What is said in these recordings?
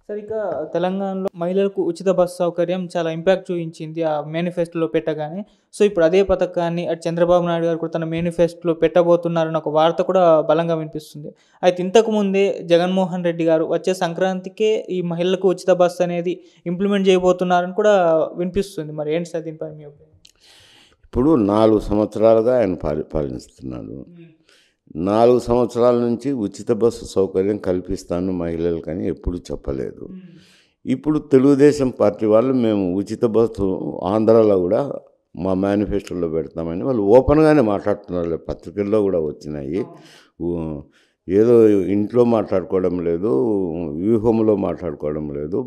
Sir ఇక తెలంగాణలో మహిళలకు ఉచిత బస్సు సౌకర్యం చాలా ఇంపాక్ట్ చూయించింది ఆ మేనిఫెస్టోలో పెట్టగానే. సో, ఇప్పుడు అదే పథకాన్ని అటు చంద్రబాబు నాయుడు గారు కూడా తన మేనిఫెస్టోలో పెట్టబోతున్నారన్న ఒక వార్త కూడా బలంగా వినిపిస్తుంది. అయితే ఇంతకు ముందే జగన్మోహన్ రెడ్డి గారు వచ్చే సంక్రాంతికే ఈ మహిళలకు ఉచిత బస్సు అనేది ఇంప్లిమెంట్ చేయబోతున్నారని కూడా వినిపిస్తుంది. మరి ఏంటి సార్ దీనిపై మీ ఒపీనియన్? ఇప్పుడు 4 సంవత్సరాలుగా ఆయన పాలిస్తున్నాడు. హ్మ్. 4 సంవత్సరాల నుంచి ఉచిత బస్సు సౌకర్యం కల్పిస్తాను మహిళలకని ఎప్పుడు చెప్పలేదు. హ్మ్. ఇప్పుడు తెలుగుదేశం పార్టీ వాళ్ళు మేము ఉచిత బస్సు ఆంధ్రాలో కూడా మా మేనిఫెస్టోలో పెడతామని వాళ్ళు ఓపెన్గానే మాట్లాడుతున్నారు. పత్రికల్లో కూడా వచ్చినాయి. ఏదో ఇంట్లో మాట్లాడుకోవడం లేదు, వ్యూహంలో మాట్లాడుకోవడం లేదు.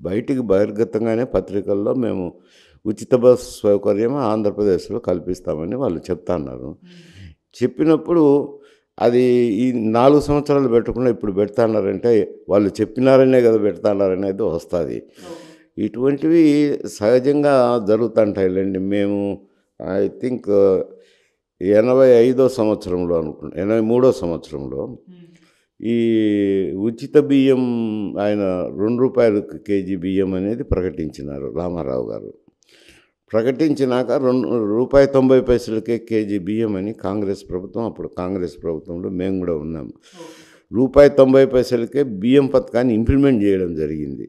బయటికి బహిర్గతంగానే పత్రికల్లో మేము ఉచిత బస్సు సౌకర్యం ఆంధ్రప్రదేశ్లో కల్పిస్తామని వాళ్ళు చెప్తున్నారు. చెప్పినప్పుడు అది ఈ 4 సంవత్సరాలు పెట్టకుండా ఇప్పుడు పెడతాన్నారంటే వాళ్ళు చెప్పినారనే కదా పెడతాన్నారనేది వస్తుంది. ఇటువంటివి సహజంగా జరుగుతుంటాయిలేండి. మేము ఐ థింక్ 85వ సంవత్సరంలో అనుకుంటా, 83వ సంవత్సరంలో ఈ ఉచిత బియ్యం ఆయన ₹2 కేజీ బియ్యం అనేది ప్రకటించినారు రామారావు గారు. ప్రకటించినాక ₹1.90 కేజీ బియ్యం అని కాంగ్రెస్ ప్రభుత్వం, అప్పుడు కాంగ్రెస్ ప్రభుత్వంలో మేము కూడా ఉన్నాము, ₹1.90 బియ్యం పథకాన్ని ఇంప్లిమెంట్ చేయడం జరిగింది.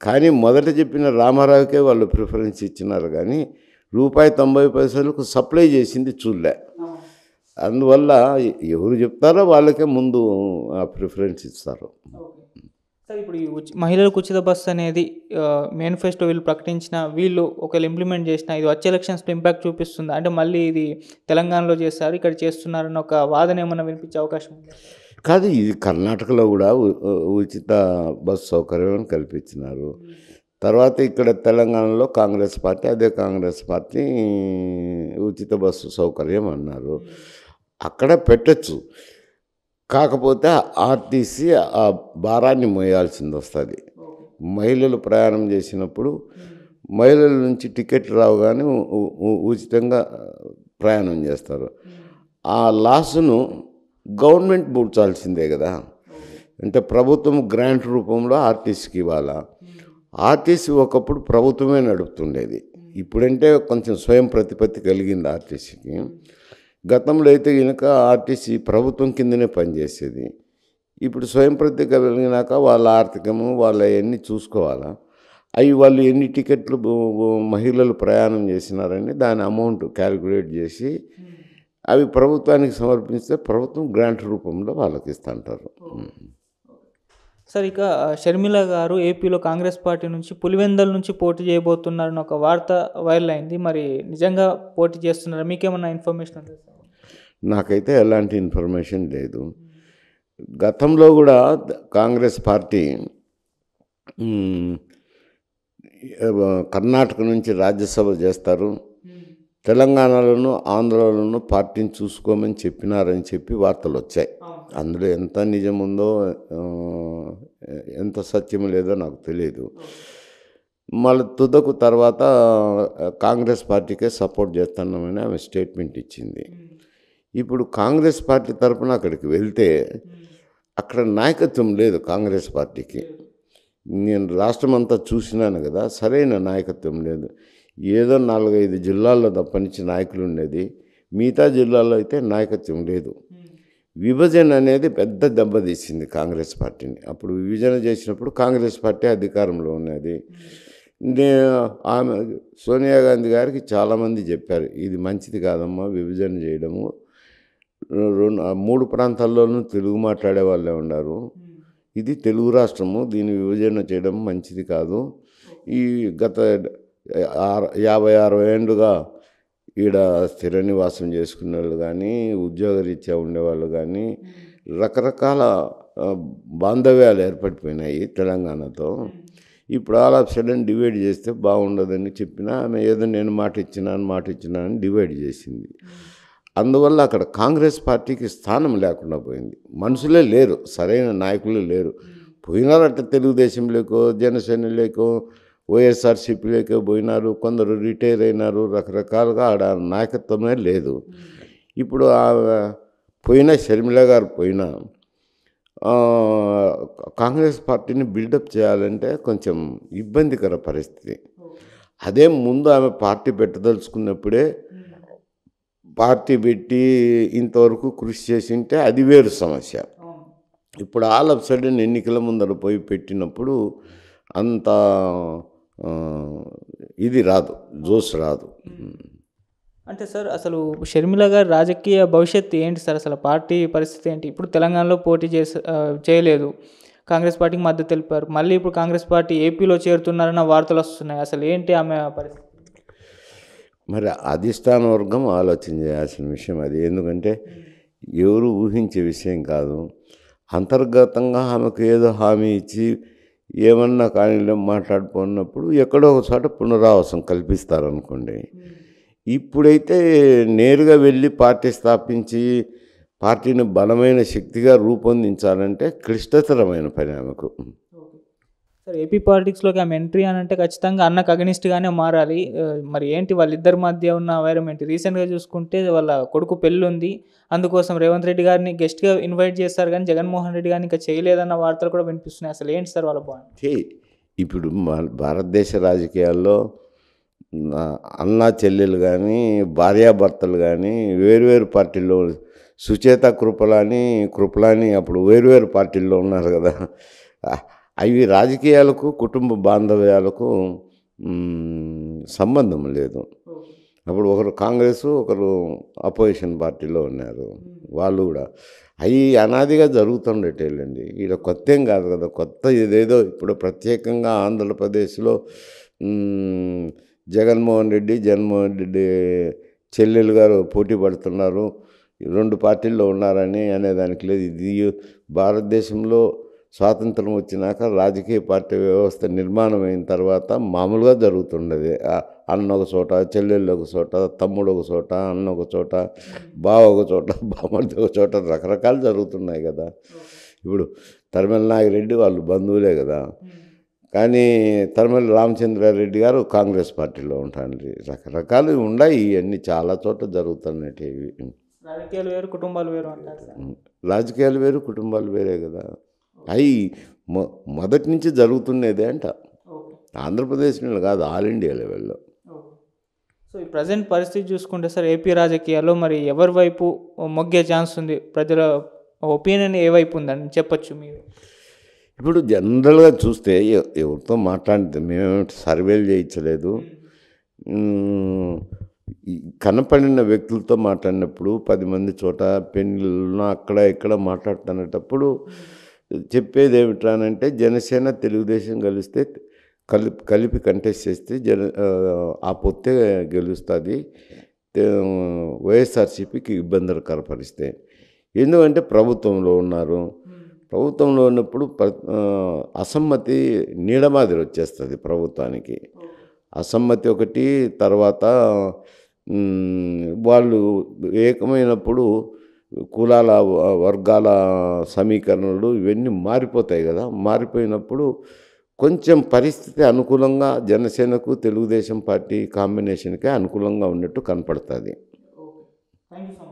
కానీ మొదట చెప్పిన రామారావుకే వాళ్ళు ప్రిఫరెన్స్ ఇచ్చినారు, కానీ ₹1.90 సప్లై చేసింది చూడలే. అందువల్ల ఎవరు చెప్తారో వాళ్ళకే ముందు ప్రిఫరెన్స్ ఇస్తారు. సార్ ఇప్పుడు ఈ మహిళలకు ఉచిత బస్సు అనేది మేనిఫెస్టో వీళ్ళు ప్రకటించిన వీళ్ళు ఒకవేళ ఇంప్లిమెంట్ చేసినా ఇది వచ్చే ఎలక్షన్స్లో ఇంపాక్ట్ చూపిస్తుందా? అంటే మళ్ళీ ఇది తెలంగాణలో చేస్తారు, ఇక్కడ చేస్తున్నారన్న ఒక వాదన ఏమన్నా వినిపించే అవకాశం ఉందా? కాదు, ఇది కర్ణాటకలో కూడా ఉచిత బస్సు సౌకర్యం కల్పించినారు. తర్వాత ఇక్కడ తెలంగాణలో కాంగ్రెస్ పార్టీ, అదే కాంగ్రెస్ పార్టీ ఉచిత బస్సు సౌకర్యం అన్నారు. అక్కడ పెట్టచ్చు, కాకపోతే ఆర్టీసీ ఆ భారాన్ని మోయాల్సింది వస్తుంది. మహిళలు ప్రయాణం చేసినప్పుడు మహిళల నుంచి టికెట్ రావు కానీ ఉచితంగా ప్రయాణం చేస్తారు. ఆ లాసును గవర్నమెంట్ పూడ్చాల్సిందే కదా. అంటే ప్రభుత్వం గ్రాంట్ రూపంలో ఆర్టీసీకి ఇవ్వాలా. ఆర్టీసీ ఒకప్పుడు ప్రభుత్వమే నడుపుతుండేది, ఇప్పుడంటే కొంచెం స్వయం ప్రతిపత్తి కలిగింది ఆర్టీసీకి. గతంలో అయితే కనుక ఆర్టీసీ ప్రభుత్వం కిందనే పనిచేసేది. ఇప్పుడు స్వయం ప్రతిపత్తి కలిగినాక వాళ్ళ ఆర్థికము వాళ్ళ అవన్నీ చూసుకోవాలా. అవి వాళ్ళు ఎన్ని టికెట్లు మహిళలు ప్రయాణం చేసినారని దాని అమౌంట్ క్యాలిక్యులేట్ చేసి అవి ప్రభుత్వానికి సమర్పిస్తే ప్రభుత్వం గ్రాంట్ రూపంలో వాళ్ళకి ఇస్తుంటారు. సార్ ఇక షర్మిల గారు ఏపీలో కాంగ్రెస్ పార్టీ నుంచి పులివెందల నుంచి పోటీ చేయబోతున్నారని ఒక వార్త వైరల్ అయింది. మరి నిజంగా పోటీ చేస్తున్నారా? మీకేమన్నా ఇన్ఫర్మేషన్ ఉందా? నాకైతే ఎలాంటి ఇన్ఫర్మేషన్ లేదు. గతంలో కూడా కాంగ్రెస్ పార్టీ కర్ణాటక నుంచి రాజ్యసభ చేస్తారు, తెలంగాణలోను ఆంధ్రలోను పార్టీని చూసుకోమని చెప్పినారని చెప్పి వార్తలు వచ్చాయి. అందులో ఎంత నిజం ఉందో ఎంత సత్యం లేదో నాకు తెలియదు. మళ్ళీ తుదకు తర్వాత కాంగ్రెస్ పార్టీకే సపోర్ట్ చేస్తున్నామని ఆమె స్టేట్మెంట్ ఇచ్చింది. ఇప్పుడు కాంగ్రెస్ పార్టీ తరఫున అక్కడికి వెళ్తే అక్కడ నాయకత్వం లేదు కాంగ్రెస్ పార్టీకి. నేను రాష్ట్రం అంతా చూసినాను కదా, సరైన నాయకత్వం లేదు. ఏదో 4-5 జిల్లాల్లో తప్పనించి నాయకులు ఉండేది, మిగతా జిల్లాల్లో అయితే నాయకత్వం లేదు. విభజన అనేది పెద్ద దెబ్బతీసింది కాంగ్రెస్ పార్టీని. అప్పుడు విభజన చేసినప్పుడు కాంగ్రెస్ పార్టీ అధికారంలో ఉన్నది. ఆమె సోనియా గాంధీ గారికి చాలామంది చెప్పారు, ఇది మంచిది కాదమ్మా విభజన చేయడము, 3 ప్రాంతాల్లోనూ తెలుగు మాట్లాడే వాళ్ళే ఉన్నారు, ఇది తెలుగు రాష్ట్రము, దీని విభజన చేయడం మంచిది కాదు. ఈ గత 50-60 ఏళ్ళుగా ఈడ స్థిర నివాసం చేసుకునే వాళ్ళు కానీ ఉద్యోగరీత్యా ఉండేవాళ్ళు కానీ రకరకాల బాంధవ్యాలు ఏర్పడిపోయినాయి తెలంగాణతో. ఇప్పుడు ఆల్ ఆఫ్ సడన్ డివైడ్ చేస్తే బాగుండదని చెప్పినా ఆమె ఏదో నేను మాట ఇచ్చినాను డివైడ్ చేసింది. అందువల్ల అక్కడ కాంగ్రెస్ పార్టీకి స్థానం లేకుండా పోయింది. మనుషులే లేరు, సరైన నాయకులే లేరు. పోయినారట తెలుగుదేశంలోకో జనసేనలోకో వైఎస్ఆర్సీపీలోకో పోయినారు, కొందరు రిటైర్ అయినారు, రకరకాలుగా ఆడ నాయకత్వమే లేదు. ఇప్పుడు పోయిన షర్మిల గారు పోయినా ఆ, కాంగ్రెస్ పార్టీని బిల్డప్ చేయాలంటే కొంచెం ఇబ్బందికర పరిస్థితి. అదే ముందు ఆమె పార్టీ పెట్టదలుచుకున్నప్పుడే పార్టీ పెట్టి ఇంతవరకు కృషి చేసింటే అది వేరు సమస్య. ఇప్పుడు ఆల్ ఆఫ్ సడన్ ఎన్నికల ముందర పోయి పెట్టినప్పుడు అంత ఆ, ఇది రాదు, జోష్ రాదు. అంటే సార్ అసలు షర్మిల గారి రాజకీయ భవిష్యత్తు ఏంటి సార్? అసలు పార్టీ పరిస్థితి ఏంటి? ఇప్పుడు తెలంగాణలో పోటీ చేయలేదు, కాంగ్రెస్ పార్టీకి మద్దతు తెలిపారు. మళ్ళీ ఇప్పుడు కాంగ్రెస్ పార్టీ ఏపీలో చేరుతున్నారన్న వార్తలు వస్తున్నాయి. అసలు ఏంటి ఆమె పరిస్థితి? మరి అధిష్టాన వర్గం ఆలోచన చేయాల్సిన విషయం అది. ఎందుకంటే ఎవరు ఊహించే విషయం కాదు. అంతర్గతంగా ఆమెకు ఏదో హామీ ఇచ్చి ఏమన్నా కానీ మాట్లాడుకున్నప్పుడు ఎక్కడో ఒక చోట పునరావాసం కల్పిస్తారనుకోండి. ఇప్పుడైతే నేరుగా వెళ్ళి పార్టీ స్థాపించి పార్టీని బలమైన శక్తిగా రూపొందించాలంటే క్లిష్టతరమైన పని ఆమెకు. సార్ ఏపీ పాలిటిక్స్లోకి ఆమె ఎంట్రీ అని అంటే ఖచ్చితంగా అన్నకు అగనిస్ట్గానే మారాలి. మరి ఏంటి వాళ్ళిద్దరి మధ్య ఉన్న వైరం ఏంటి? రీసెంట్గా చూసుకుంటే వాళ్ళ కొడుకు పెళ్ళి ఉంది, అందుకోసం రేవంత్ రెడ్డి గారిని గెస్ట్గా ఇన్వైట్ చేస్తారు, కానీ జగన్మోహన్ రెడ్డి గారిని ఇంకా చేయలేదన్న వార్తలు కూడా వినిపిస్తున్నాయి. అసలు ఏంటి సార్ వాళ్ళ పాయింట్? ఇప్పుడు భారతదేశ రాజకీయాల్లో అన్నా చెల్లెలు కానీ భార్యాభర్తలు కానీ వేరువేరు పార్టీల్లో, సుచేత కృపలాని అప్పుడు వేరువేరు పార్టీల్లో ఉన్నారు కదా. అవి రాజకీయాలకు కుటుంబ బాంధవ్యాలకు సంబంధం లేదు. అప్పుడు ఒకరు కాంగ్రెస్, ఒకరు అపోజిషన్ పార్టీలో ఉన్నారు. వాళ్ళు కూడా అవి అనాదిగా జరుగుతుండేటండి. ఈడ కొత్త ఏం కాదు కదా. కొత్త ఇదేదో ఇప్పుడు ప్రత్యేకంగా ఆంధ్రప్రదేశ్లో జగన్మోహన్ రెడ్డి చెల్లెలు గారు పోటీ పడుతున్నారు, రెండు పార్టీల్లో ఉన్నారని అనేదానికి లేదు. ఇది భారతదేశంలో స్వాతంత్రం వచ్చినాక రాజకీయ పార్టీ వ్యవస్థ నిర్మాణం అయిన తర్వాత మామూలుగా జరుగుతుండేది. అన్న ఒక చోట, చెల్లెళ్ళు ఒక చోట, తమ్ముడు ఒక చోట, అన్న ఒక చోట, బావ ఒక చోట, బామ్మర్ది ఒక చోట, రకరకాలు జరుగుతున్నాయి కదా. ఇప్పుడు తరిమల నాగిరెడ్డి వాళ్ళు బంధువులే కదా. కానీ తరిమల రామచంద్రారెడ్డి గారు కాంగ్రెస్ పార్టీలో ఉంటారు. రకరకాలు ఉన్నాయి, ఇవన్నీ చాలా చోట్ల జరుగుతున్నట్టు. రాజకీయాలు వేరు, కుటుంబాలు వేరు అంటారు. రాజకీయాలు వేరు, కుటుంబాలు వేరే కదా. అవి మొదటి నుంచి జరుగుతున్నదే అంట. ఆంధ్రప్రదేశ్లో కాదు, ఆల్ ఇండియా లెవెల్లో. సో ఈ ప్రజెంట్ పరిస్థితి చూసుకుంటే సార్ ఏపీ రాజకీయాల్లో మరి ఎవరి వైపు మొగ్గే ఛాన్స్ ఉంది? ప్రజల ఒపీనియన్ ఏ వైపు ఉందని చెప్పచ్చు మీరు? ఇప్పుడు జనరల్గా చూస్తే ఎవరితో మాట్లాడితే మేమేమిటి సర్వేలు చేయించలేదు. కనపడిన వ్యక్తులతో మాట్లాడినప్పుడు 10 మంది చోట పెళ్ళిళ్ళను అక్కడ ఇక్కడ మాట్లాడుతున్నప్పుడు చెప్పేది ఏమిటానంటే జనసేన తెలుగుదేశం కలిస్తే కలిపి కంటెస్ట్ చేస్తే ఆ పొత్తే గెలుస్తుంది, వైఎస్ఆర్సీపీకి ఇబ్బందికర పరిస్థితి. ఎందుకంటే ప్రభుత్వంలో ఉన్నారు. ప్రభుత్వంలో ఉన్నప్పుడు అసమ్మతి నీడ మాదిరి వచ్చేస్తుంది ప్రభుత్వానికి. అసమ్మతి ఒకటి, తర్వాత వాళ్ళు ఏకమైనప్పుడు కులాల వర్గాల సమీకరణలు ఇవన్నీ మారిపోతాయి కదా. మారిపోయినప్పుడు కొంచెం పరిస్థితి అనుకూలంగా జనసేనకు తెలుగుదేశం పార్టీ కాంబినేషన్కే అనుకూలంగా ఉన్నట్టు కనపడుతుంది. Thank you so much.